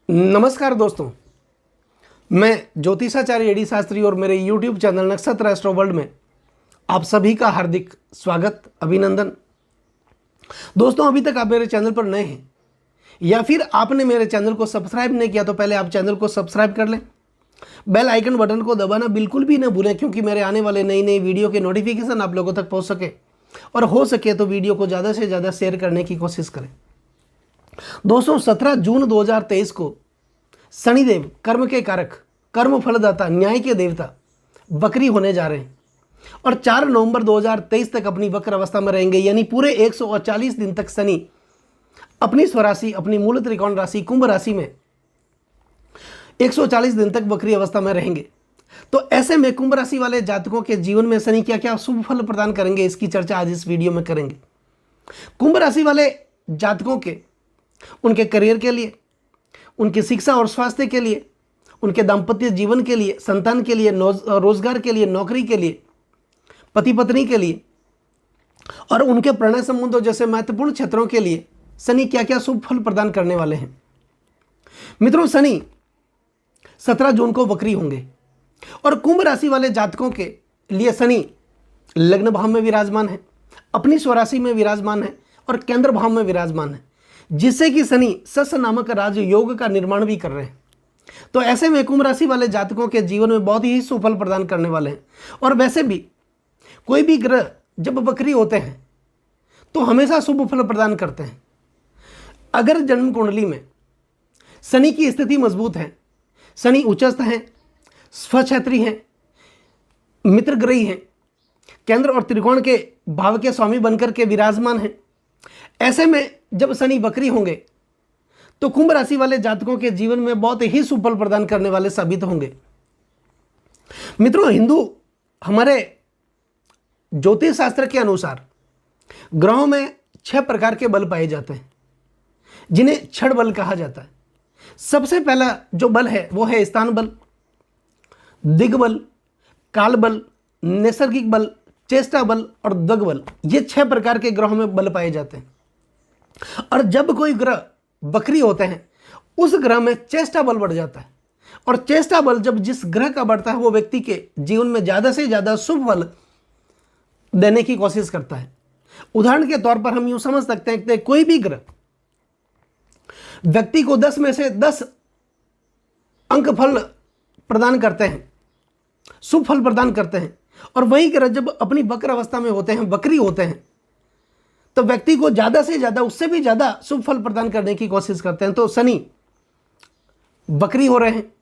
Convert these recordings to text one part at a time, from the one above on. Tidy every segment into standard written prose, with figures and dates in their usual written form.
नमस्कार दोस्तों, मैं ज्योतिषाचार्य एडी शास्त्री और मेरे YouTube चैनल नक्षत्र एस्ट्रो वर्ल्ड में आप सभी का हार्दिक स्वागत, अभिनंदन। दोस्तों, अभी तक आप मेरे चैनल पर नए हैं या फिर आपने मेरे चैनल को सब्सक्राइब नहीं किया तो पहले आप चैनल को सब्सक्राइब कर लें। बेल आइकन बटन को दबाना बिल्कुल भी ना भूलें, क्योंकि मेरे आने वाले नई नई वीडियो के नोटिफिकेशन आप लोगों तक पहुँच सके और हो सके तो वीडियो को ज़्यादा से ज़्यादा शेयर करने की कोशिश करें। दोस्तों, 17 जून 2023 को शनिदेव कर्म के कारक, कर्म फलदाता, न्याय के देवता वक्री होने जा रहे हैं और 4 नवंबर 2023 तक अपनी वक्र अवस्था में रहेंगे। यानी पूरे 140 दिन तक शनि अपनी स्वराशि, अपनी मूल त्रिकोण राशि कुंभ राशि में 140 दिन तक वक्री अवस्था में रहेंगे। तो ऐसे में कुंभ राशि वाले जातकों के जीवन में शनि क्या क्या शुभ फल प्रदान करेंगे, इसकी चर्चा आज इस वीडियो में करेंगे। कुंभ राशि वाले जातकों के उनके करियर के लिए, उनकी शिक्षा और स्वास्थ्य के लिए, उनके दाम्पत्य जीवन के लिए, संतान के लिए, रोजगार के लिए, नौकरी के लिए, पति पत्नी के लिए और उनके प्रणय संबंधों जैसे महत्वपूर्ण क्षेत्रों के लिए शनि क्या क्या शुभ फल प्रदान करने वाले हैं। मित्रों, शनि 17 जून को वक्री होंगे और कुंभ राशि वाले जातकों के लिए शनि लग्न भाव में विराजमान है, अपनी स्वराशि में विराजमान है और केंद्र भाव में विराजमान है, जिससे कि शनि सस नामक राजयोग का निर्माण भी कर रहे हैं। तो ऐसे में कुंभ राशि वाले जातकों के जीवन में बहुत ही शुभ फल प्रदान करने वाले हैं। और वैसे भी कोई भी ग्रह जब वक्री होते हैं तो हमेशा शुभ फल प्रदान करते हैं। अगर जन्म कुंडली में शनि की स्थिति मजबूत है, शनि उच्चस्थ हैं, स्वक्षेत्री हैं, मित्र ग्रही हैं, केंद्र और त्रिकोण के भाव के स्वामी बनकर के विराजमान हैं, ऐसे में जब शनि वक्री होंगे तो कुंभ राशि वाले जातकों के जीवन में बहुत ही शुभ फल प्रदान करने वाले साबित होंगे। मित्रों, हिंदू हमारे ज्योतिष शास्त्र के अनुसार ग्रहों में 6 प्रकार के बल पाए जाते हैं, जिन्हें क्षण बल कहा जाता है। सबसे पहला जो बल है वो है स्थान बल, दिग्बल, काल बल, नैसर्गिक बल, चेष्टा बल और दग बल। ये 6 प्रकार के ग्रहों में बल पाए जाते हैं। और जब कोई ग्रह वक्री होते हैं उस ग्रह में चेष्टा बल बढ़ जाता है और चेष्टा बल जब जिस ग्रह का बढ़ता है वो व्यक्ति के जीवन में ज़्यादा से ज़्यादा शुभ फल देने की कोशिश करता है। उदाहरण के तौर पर हम यूँ समझ सकते हैं कि कोई भी ग्रह व्यक्ति को 10 में से 10 अंक फल प्रदान करते हैं, शुभ फल प्रदान करते हैं, और वही ग्रह जब अपनी वक्र अवस्था में होते हैं, वक्री होते हैं, तो व्यक्ति को ज़्यादा से ज़्यादा, उससे भी ज़्यादा शुभ फल प्रदान करने की कोशिश करते हैं। तो शनि वक्री हो रहे हैं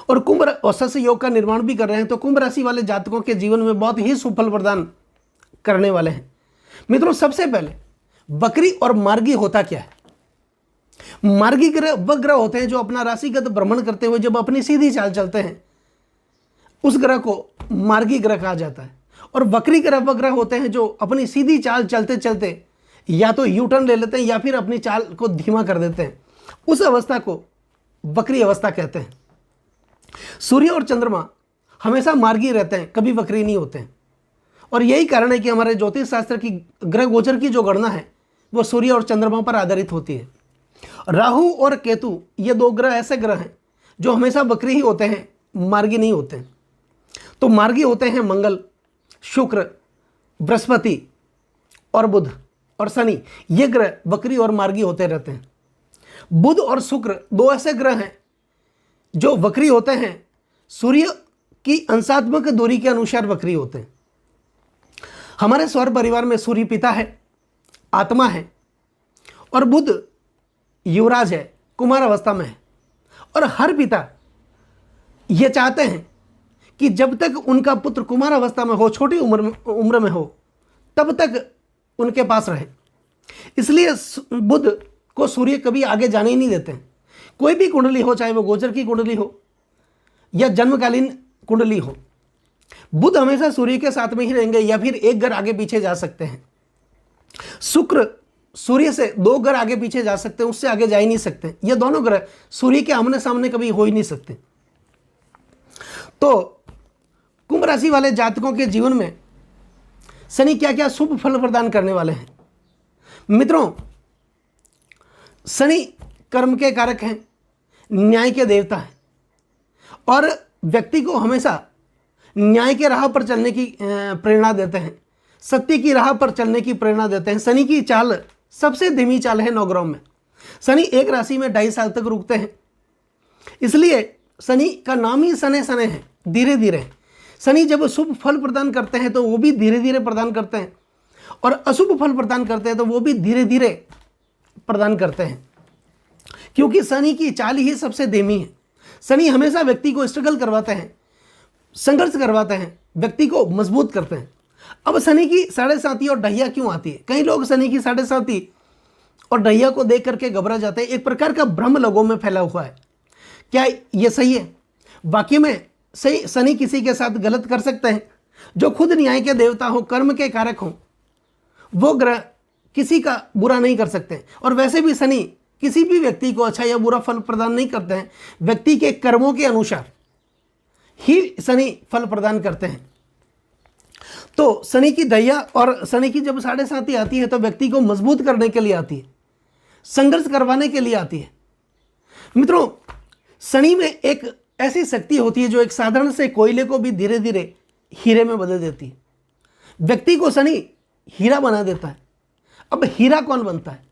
और कुंभ औसत योग का निर्माण भी कर रहे हैं, तो कुंभ राशि वाले जातकों के जीवन में बहुत ही शुभ फल प्रदान करने वाले हैं। मित्रों, सबसे पहले वक्री और मार्गी होता क्या है? मार्गी ग्रह वह ग्रह होते हैं जो अपना राशिगत भ्रमण करते हुए जब अपनी सीधी चाल चलते हैं, उस ग्रह को मार्गी ग्रह कहा जाता है। और वक्री ग्रह वह ग्रह होते हैं जो अपनी सीधी चाल चलते चलते या तो यू टर्न ले लेते हैं या फिर अपनी चाल को धीमा कर देते हैं। उस अवस्था को वक्री अवस्था कहते हैं। सूर्य और चंद्रमा हमेशा मार्गी रहते हैं, कभी वक्री नहीं होते हैं। और यही कारण है कि हमारे ज्योतिष शास्त्र की ग्रह गोचर की जो गणना है वो सूर्य और चंद्रमा पर आधारित होती है। राहु और केतु ये 2 ग्रह ऐसे ग्रह हैं जो हमेशा वक्री ही होते हैं, मार्गी नहीं होते हैं। तो मार्गी होते हैं मंगल, शुक्र, बृहस्पति और बुध और शनि। ये ग्रह वक्री और मार्गी होते रहते हैं। बुध और शुक्र 2 ऐसे ग्रह हैं जो वक्री होते हैं, सूर्य की अंशात्मक दूरी के अनुसार वक्री होते हैं। हमारे सौर परिवार में सूर्य पिता है, आत्मा है, और बुध युवराज है, कुमार अवस्था में है। और हर पिता ये चाहते हैं कि जब तक उनका पुत्र कुमार अवस्था में हो, छोटी उम्र में हो, तब तक उनके पास रहे। इसलिए बुध को सूर्य कभी आगे जाने ही नहीं देते हैं। कोई भी कुंडली हो, चाहे वो गोचर की कुंडली हो या जन्मकालीन कुंडली हो, बुध हमेशा सूर्य के साथ में ही रहेंगे या फिर एक घर आगे पीछे जा सकते हैं। शुक्र सूर्य से 2 घर आगे पीछे जा सकते हैं, उससे आगे जा ही नहीं सकते। ये दोनों ग्रह सूर्य के आमने सामने कभी हो ही नहीं सकते। तो कुंभ राशि वाले जातकों के जीवन में शनि क्या क्या शुभ फल प्रदान करने वाले हैं? मित्रों, शनि कर्म के कारक हैं, न्याय के देवता हैं और व्यक्ति को हमेशा न्याय के राह पर चलने की प्रेरणा देते हैं, सत्य की राह पर चलने की प्रेरणा देते हैं। शनि की चाल सबसे धीमी चाल है नवग्रहों में। शनि एक राशि में 2.5 साल तक रुकते हैं, इसलिए शनि का नाम ही शनै शनै है, धीरे धीरे। शनि जब शुभ फल प्रदान करते हैं तो वो भी धीरे धीरे प्रदान करते हैं, और अशुभ फल प्रदान करते हैं तो वो भी धीरे धीरे प्रदान करते हैं, क्योंकि शनि की चाल ही सबसे धीमी है। शनि हमेशा व्यक्ति को स्ट्रगल करवाते हैं, संघर्ष करवाते हैं, व्यक्ति को मजबूत करते हैं। अब शनि की 7.5 और ढैया क्यों आती है? कई लोग शनि की 7.5 और ढैया को देख करके घबरा जाते हैं। एक प्रकार का भ्रम लोगों में फैला हुआ है। क्या ये सही है? वाकई में सही शनि किसी के साथ गलत कर सकते हैं? जो खुद न्याय के देवता हो, कर्म के कारक हो, वो ग्रह किसी का बुरा नहीं कर सकते। और वैसे भी शनि किसी भी व्यक्ति को अच्छा या बुरा फल प्रदान नहीं करते हैं, व्यक्ति के कर्मों के अनुसार ही शनि फल प्रदान करते हैं। तो शनि की दैया और शनि की जब 7.5 आती है तो व्यक्ति को मजबूत करने के लिए आती है, संघर्ष करवाने के लिए आती है। मित्रों, शनि में एक ऐसी शक्ति होती है जो एक साधारण से कोयले को भी धीरे धीरे हीरे में बदल देती है। व्यक्ति को शनि हीरा बना देता है। अब हीरा कौन बनता है?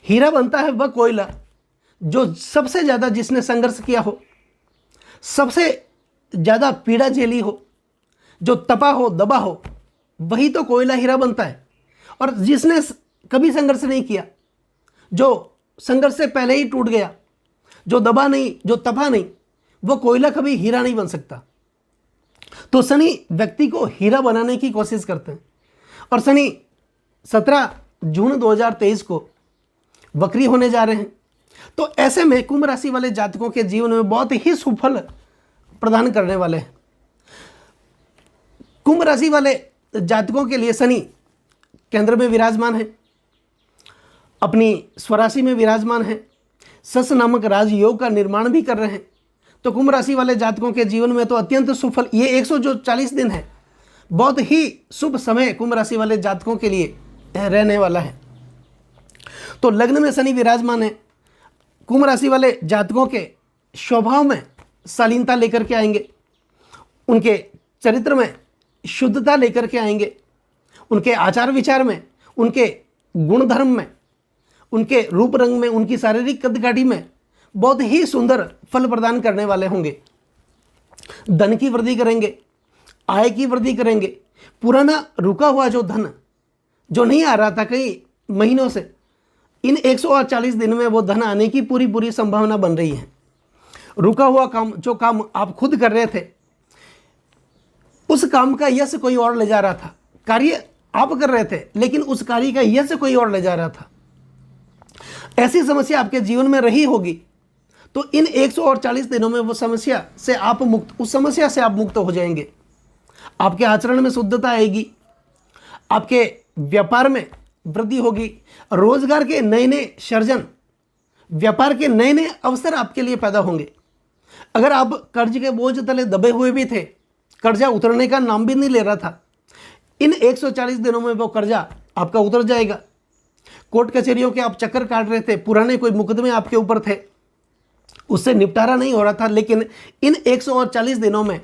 हीरा बनता है वह कोयला जो सबसे ज़्यादा जिसने संघर्ष किया हो, सबसे ज़्यादा पीड़ा झेली हो, जो तपा हो, दबा हो, वही तो कोयला हीरा बनता है। और जिसने कभी संघर्ष नहीं किया, जो संघर्ष से पहले ही टूट गया, जो दबा नहीं, जो तपा नहीं, वो कोयला कभी हीरा नहीं बन सकता। तो शनि व्यक्ति को हीरा बनाने की कोशिश करते हैं। और शनि 17 जून 2023 को वक्री होने जा रहे हैं। तो ऐसे में कुंभ राशि वाले जातकों के जीवन में बहुत ही सुफल प्रदान करने वाले हैं। कुंभ राशि वाले जातकों के लिए शनि केंद्र में विराजमान है, अपनी स्वराशि में विराजमान है, सस नामक राजयोग का निर्माण भी कर रहे हैं। तो कुंभ राशि वाले जातकों के जीवन में तो अत्यंत सुफल, ये 140 दिन है, बहुत ही शुभ समय कुंभ राशि वाले जातकों के लिए रहने वाला है। तो लग्न में शनि विराजमान है। कुंभ राशि वाले जातकों के स्वभाव में शालीनता लेकर के आएंगे, उनके चरित्र में शुद्धता लेकर के आएंगे, उनके आचार विचार में, उनके गुण धर्म में, उनके रूप रंग में, उनकी शारीरिक कदकाठी में बहुत ही सुंदर फल प्रदान करने वाले होंगे। धन की वृद्धि करेंगे, आय की वृद्धि करेंगे। पुराना रुका हुआ जो धन जो नहीं आ रहा था कई महीनों से, इन 140 दिन में वो धन आने की पूरी संभावना बन रही है। रुका हुआ काम, जो काम आप खुद कर रहे थे, उस काम का यश कोई और ले जा रहा था। कार्य आप कर रहे थे लेकिन उस कार्य का यश कोई और ले जा रहा था। ऐसी समस्या आपके जीवन में रही होगी, तो इन 140 दिनों में वो समस्या से आप मुक्त, उस समस्या से आप मुक्त हो जाएंगे। आपके आचरण में शुद्धता आएगी, आपके व्यापार में वृद्धि होगी, रोजगार के नए नए सृजन, व्यापार के नए नए अवसर आपके लिए पैदा होंगे। अगर आप कर्ज के बोझ तले दबे हुए भी थे, कर्जा उतरने का नाम भी नहीं ले रहा था, इन 140 दिनों में वो कर्जा आपका उतर जाएगा। कोर्ट कचहरियों के आप चक्कर काट रहे थे, पुराने कोई मुकदमे आपके ऊपर थे, उससे निपटारा नहीं हो रहा था, लेकिन इन 140 दिनों में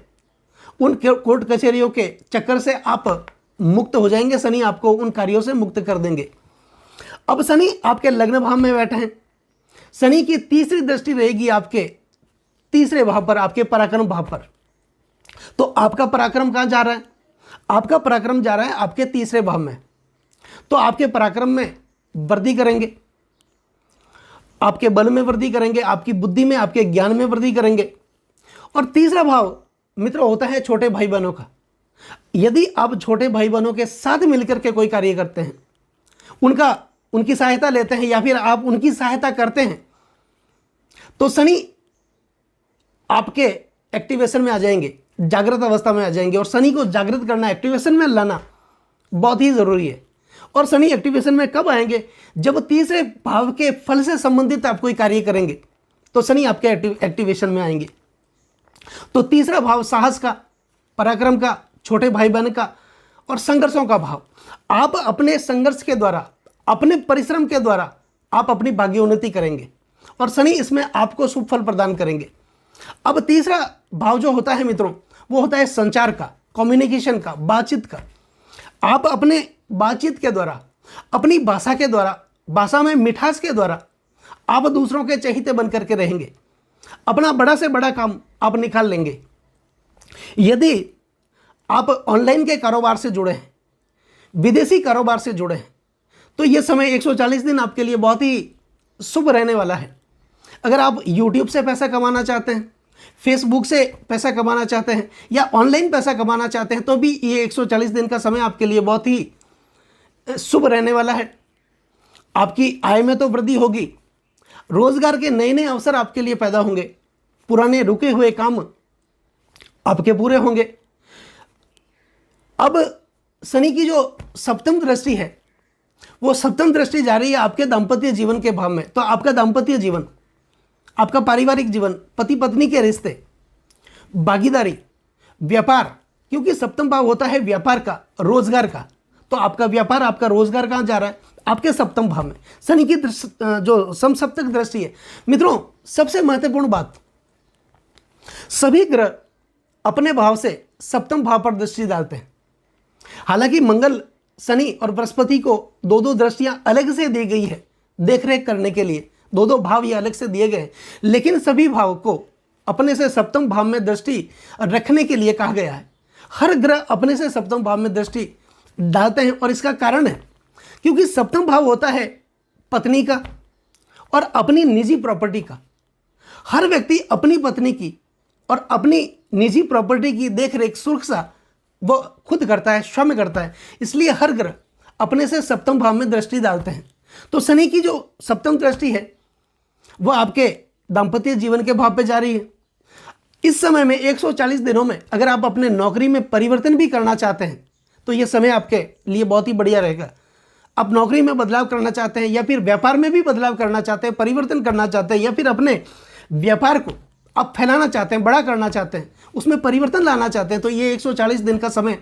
उन कोर्ट कचहरियों के चक्कर से आप मुक्त हो जाएंगे। शनि आपको उन कार्यों से मुक्त कर देंगे। अब शनि आपके लग्न भाव में बैठे हैं। शनि की तीसरी दृष्टि रहेगी आपके तीसरे भाव पर, आपके पराक्रम भाव पर। तो आपका पराक्रम कहाँ जा रहा है? आपका पराक्रम जा रहा है आपके तीसरे भाव में। तो आपके पराक्रम में वृद्धि करेंगे, आपके बल में वृद्धि करेंगे, आपकी बुद्धि में, आपके ज्ञान में वृद्धि करेंगे। और तीसरा भाव मित्रों होता है छोटे भाई बहनों का। यदि आप छोटे भाई बहनों के साथ मिलकर के कोई कार्य करते हैं, उनकी सहायता लेते हैं या फिर आप उनकी सहायता करते हैं, तो शनि आपके एक्टिवेशन में आ जाएंगे, जागृत अवस्था में आ जाएंगे। और शनि को जागृत करना, एक्टिवेशन में लाना बहुत ही ज़रूरी है। और शनि एक्टिवेशन में कब आएंगे? जब तीसरे भाव के फल से संबंधित आप कोई कार्य करेंगे तो शनि आपके एक्टिवेशन में आएंगे। तो तीसरा भाव साहस का, पराक्रम का, छोटे भाई बहन का और संघर्षों का भाव। आप अपने संघर्ष के द्वारा, अपने परिश्रम के द्वारा आप अपनी भाग्योन्नति करेंगे। और शनि इसमें आपको शुभ फल प्रदान करेंगे। अब तीसरा भाव जो होता है मित्रों, वो होता है संचार का, कम्युनिकेशन का, बातचीत का। आप अपने बातचीत के द्वारा, अपनी भाषा के द्वारा, भाषा में मिठास के द्वारा आप दूसरों के चहेते बन करके रहेंगे। अपना बड़ा से बड़ा काम आप निकाल लेंगे। यदि आप ऑनलाइन के कारोबार से जुड़े हैं, विदेशी कारोबार से जुड़े हैं, तो यह समय 140 दिन आपके लिए बहुत ही शुभ रहने वाला है। अगर आप YouTube से पैसा कमाना चाहते हैं, फेसबुक से पैसा कमाना चाहते हैं या ऑनलाइन पैसा कमाना चाहते हैं, तो भी ये 140 दिन का समय आपके लिए बहुत ही शुभ रहने वाला है। आपकी आय में तो वृद्धि होगी, रोजगार के नए नए अवसर आपके लिए पैदा होंगे, पुराने रुके हुए काम आपके पूरे होंगे। अब शनि की जो सप्तम दृष्टि है, वो सप्तम दृष्टि जा रही है आपके दाम्पत्य जीवन के भाव में। तो आपका दाम्पत्य जीवन, आपका पारिवारिक जीवन, पति पत्नी के रिश्ते, भागीदारी, व्यापार, क्योंकि सप्तम भाव होता है व्यापार का, रोजगार का, तो आपका व्यापार, आपका रोजगार कहाँ जा रहा है? आपके सप्तम भाव में। शनि की जो समसप्तक दृष्टि है मित्रों, सबसे महत्वपूर्ण बात, सभी ग्रह अपने भाव से सप्तम भाव पर दृष्टि डालते हैं। हालांकि मंगल, शनि और बृहस्पति को दो दो दृष्टियां अलग से दी गई है देखरेख करने के लिए, दो दो भाव ये अलग से दिए गए हैं, लेकिन सभी भाव को अपने से सप्तम भाव में दृष्टि रखने के लिए कहा गया है। हर ग्रह अपने से सप्तम भाव में दृष्टि डालते हैं और इसका कारण है क्योंकि सप्तम भाव होता है पत्नी का और अपनी निजी प्रॉपर्टी का। हर व्यक्ति अपनी पत्नी की और अपनी निजी प्रॉपर्टी की देखरेख, सुरक्षा वो खुद करता है, स्वयं करता है। इसलिए हर ग्रह अपने से सप्तम भाव में दृष्टि डालते हैं। तो शनि की जो सप्तम दृष्टि है वो आपके दाम्पत्य जीवन के भाव पे जा रही है। इस समय में 140 दिनों में अगर आप अपने नौकरी में परिवर्तन भी करना चाहते हैं तो ये समय आपके लिए बहुत ही बढ़िया रहेगा। आप नौकरी में बदलाव करना चाहते हैं या फिर व्यापार में भी बदलाव करना चाहते हैं, परिवर्तन करना चाहते हैं, या फिर अपने व्यापार को आप फैलाना चाहते हैं, बड़ा करना चाहते हैं, उसमें परिवर्तन लाना चाहते हैं, तो ये 140 दिन का समय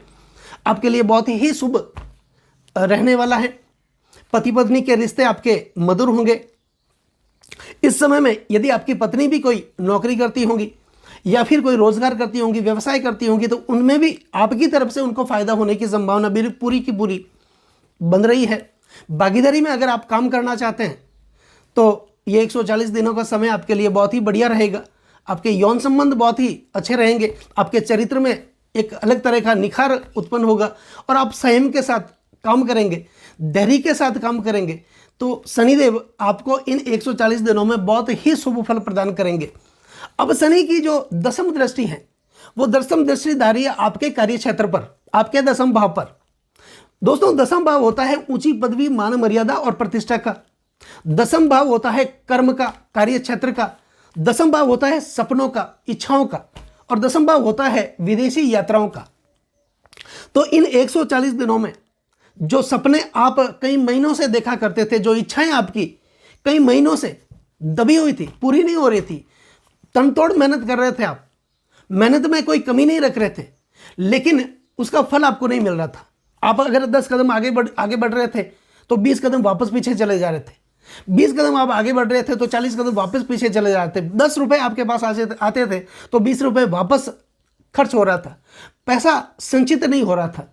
आपके लिए बहुत ही शुभ रहने वाला है। पति पत्नी के रिश्ते आपके मधुर होंगे। इस समय में यदि आपकी पत्नी भी कोई नौकरी करती होंगी या फिर कोई रोजगार करती होंगी, व्यवसाय करती होंगी, तो उनमें भी आपकी तरफ से उनको फायदा होने की संभावना भी पूरी की पूरी बन रही है। भागीदारी में अगर आप काम करना चाहते हैं तो ये 140 दिनों का समय आपके लिए बहुत ही बढ़िया रहेगा। आपके यौन संबंध बहुत ही अच्छे रहेंगे, आपके चरित्र में एक अलग तरह का निखार उत्पन्न होगा और आप संयम के साथ काम करेंगे, धैर्य के साथ काम करेंगे, तो शनिदेव आपको इन 140 दिनों में बहुत ही शुभ फल प्रदान करेंगे। अब शनि की जो दसम दृष्टि है वो दसम दृष्टि धारी है आपके कार्य क्षेत्र पर, आपके दसम भाव पर। दोस्तों, दसम भाव होता है ऊंची पदवी, मान मर्यादा और प्रतिष्ठा का। दसम भाव होता है कर्म का, कार्य क्षेत्र का। दसम भाव होता है सपनों का, इच्छाओं का, और दसम भाव होता है विदेशी यात्राओं का। तो इन 140 दिनों में जो सपने आप कई महीनों से देखा करते थे, जो इच्छाएं आपकी कई महीनों से दबी हुई थी, पूरी नहीं हो रही थी, तनतोड़ मेहनत कर रहे थे आप, मेहनत में कोई कमी नहीं रख रहे थे, लेकिन उसका फल आपको नहीं मिल रहा था। आप अगर 10 कदम आगे बढ़ रहे थे तो 20 कदम वापस पीछे चले जा रहे थे, 20 कदम आप आगे बढ़ रहे थे तो 40 कदम वापस पीछे चले जा रहे थे। 10 रुपए आपके पास आते थे तो 20 रुपए वापस खर्च हो रहा था, पैसा संचित नहीं हो रहा था,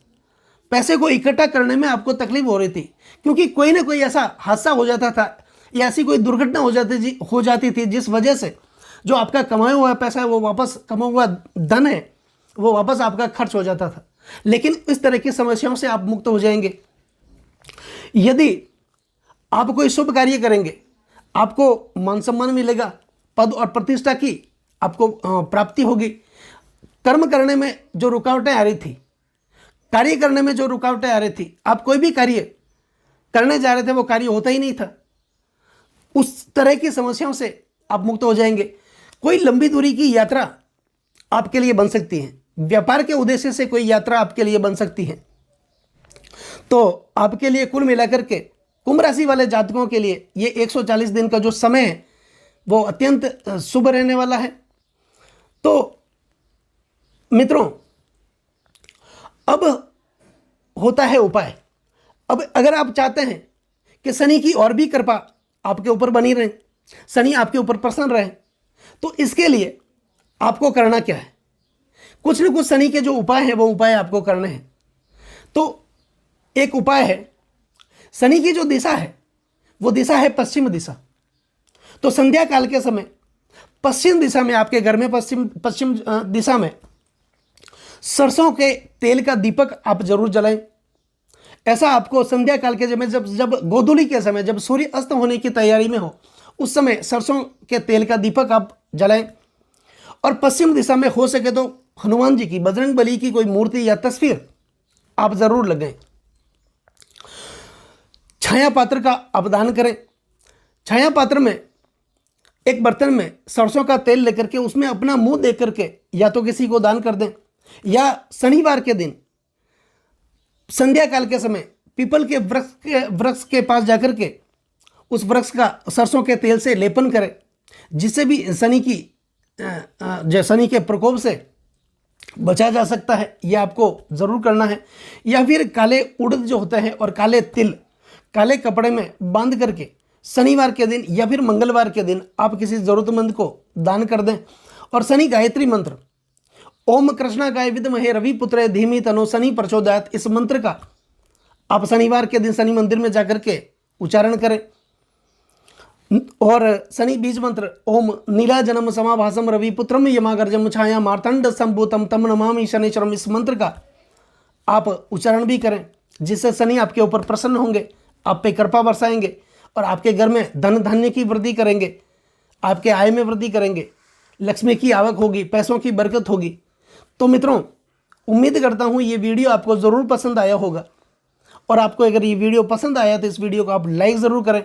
पैसे को इकट्ठा करने में आपको तकलीफ हो रही थी, क्योंकि कोई ना कोई ऐसा हादसा हो जाता था या ऐसी कोई दुर्घटना हो जाती थी जिस वजह से जो आपका कमाया हुआ पैसा है, वो वापस कमा हुआ धन है, वो वापस आपका खर्च हो जाता था। लेकिन इस तरह की समस्याओं से आप मुक्त हो जाएंगे यदि आप कोई शुभ कार्य करेंगे। आपको मान सम्मान मिलेगा, पद और प्रतिष्ठा की आपको प्राप्ति होगी। कर्म करने में जो रुकावटें आ रही थी, कार्य करने में जो रुकावटें आ रही थी, आप कोई भी कार्य करने जा रहे थे वो कार्य होता ही नहीं था, उस तरह की समस्याओं से आप मुक्त हो जाएंगे। कोई लंबी दूरी की यात्रा आपके लिए बन सकती है, व्यापार के उद्देश्य से कोई यात्रा आपके लिए बन सकती है। तो आपके लिए कुल मिलाकर के कुंभ राशि वाले जातकों के लिए ये 140 दिन का जो समय है वो अत्यंत शुभ रहने वाला है। तो मित्रों, अब होता है उपाय। अब अगर आप चाहते हैं कि शनि की और भी कृपा आपके ऊपर बनी रहे, शनि आपके ऊपर प्रसन्न रहे। तो इसके लिए आपको करना क्या है, कुछ न कुछ शनि के जो उपाय हैं वो उपाय आपको करने हैं। तो एक उपाय है, शनि की जो दिशा है वो दिशा है पश्चिम दिशा। तो संध्या काल के समय पश्चिम दिशा में, आपके घर में पश्चिम दिशा में सरसों के तेल का दीपक आप जरूर जलाएं। ऐसा आपको संध्या काल के समय, जब गोधूली के समय, जब सूर्य अस्त होने की तैयारी में हो, उस समय सरसों के तेल का दीपक आप जलाएं। और पश्चिम दिशा में हो सके तो हनुमान जी की, बजरंग बली की कोई मूर्ति या तस्वीर आप जरूर लगाएं। छाया पात्र का आप दान करें। छाया पात्र में एक बर्तन में सरसों का तेल लेकर के उसमें अपना मुंह दे करके या तो किसी को दान कर दें, या शनिवार के दिन संध्या काल के समय पीपल के वृक्ष के पास जाकर के उस वृक्ष का सरसों के तेल से लेपन करें, जिससे भी शनि के प्रकोप से बचा जा सकता है। यह आपको जरूर करना है। या फिर काले उड़द जो होते हैं और काले तिल काले कपड़े में बांध करके शनिवार के दिन या फिर मंगलवार के दिन आप किसी जरूरतमंद को दान कर दें। और शनि गायत्री मंत्र, ओम कृष्णागाय विद्महे रवि पुत्रे धीमी तनो शनि प्रचोदयात्, इस मंत्र का आप शनिवार के दिन शनि मंदिर में जाकर के उच्चारण करें। और शनि बीज मंत्र, ओम नीलाजनम समाभासम रवि पुत्रम यमागर्जम छाया मार्तंड संभूतम तम नमामि शनिश्चरम, इस मंत्र का आप उच्चारण भी करें, जिससे शनि आपके ऊपर प्रसन्न होंगे, आप पे कृपा बरसाएंगे और आपके घर में धन धान्य की वृद्धि करेंगे, आपके आय में वृद्धि करेंगे, लक्ष्मी की आवक होगी, पैसों की बरकत होगी। तो मित्रों, उम्मीद करता हूँ ये वीडियो आपको ज़रूर पसंद आया होगा। और आपको अगर ये वीडियो पसंद आया तो इस वीडियो को आप लाइक ज़रूर करें,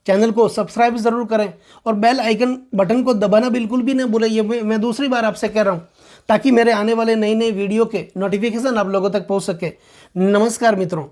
चैनल को सब्सक्राइब ज़रूर करें और बेल आइकन बटन को दबाना बिल्कुल भी नहीं भूलें। ये मैं दूसरी बार आपसे कह रहा हूँ, ताकि मेरे आने वाले नई वीडियो के नोटिफिकेशन आप लोगों तक पहुँच सके। नमस्कार मित्रों।